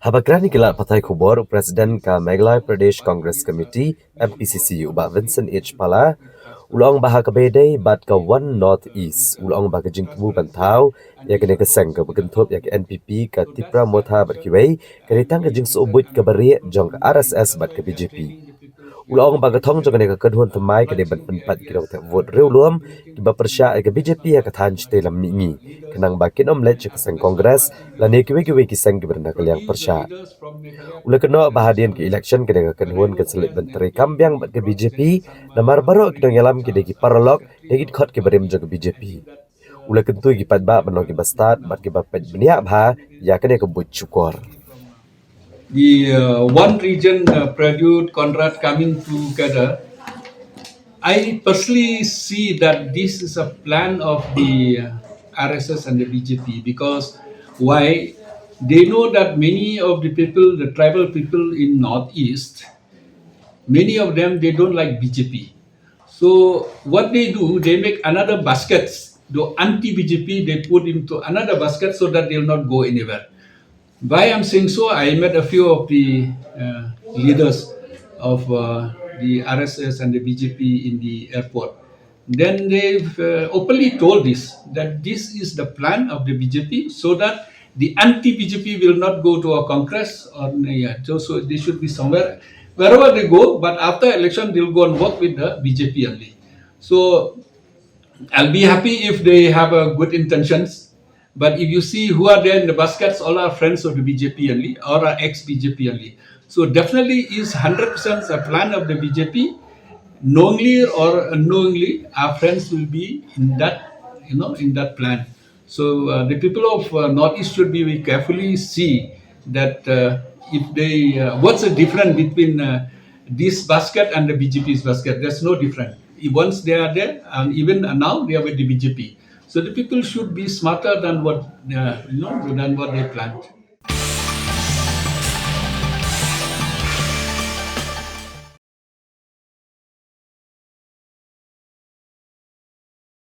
Habagrani kilat Patai Kubor, Presiden ka Meghalaya Pradesh Congress Committee, MPCC, ubah Vincent Pala, ulang baha ka bedai bat ka One North East, ulang baha ka jingkamu bantau, ya kena keseng ka bergentup ya ke NPP ka Tipra Motha berkiwai, kanitang ka jing seubut ka beri jong ka RSS bat ka BJP. Ulang baga thong jong ka kedhuan temai ka deban penpat kidong te vote rew luam ki ba persya ka BJP ya ka than chite lam mingi kenang bakin omlet ka seng kongres la ne kiwe ki seng ki berna ka liang persya ula kena bahadian ke election kena ka kedhuan ka selit benteri kambyang bat ke BJP namar baro kidong yalam ki de ki paralog de ki khot ki berem jong BJP ula kentu ki pat ba banong ki bastat bat ki ba pet benia bha ya kena ka but cukor. The one region Pradyut, Conrad coming together, I personally see that this is a plan of the RSS and the BJP because why? They know that many of the people, the tribal people in Northeast, many of them they don't like BJP. So what they do, they make another baskets. The anti-BJP they put into another basket so that they'll not go anywhere. Why I'm saying so, I met a few of the leaders of the RSS and the BJP in the airport. Then they've openly told this, that this is the plan of the BJP so that the anti-BJP will not go to a congress or so they should be somewhere, wherever they go, but after election they'll go and work with the BJP only. So I'll be happy if they have good intentions. But if you see who are there in the baskets, all are friends of the BJP only or are ex-BJP only. So definitely is 100% a plan of the BJP. Knowingly or unknowingly, our friends will be in that, in that plan. So the people of Northeast should be very carefully see that if they, what's the difference between this basket and the BJP's basket? There's no difference. Once they are there, and even now they are with the BJP. So the people should be smarter than what than what they planned.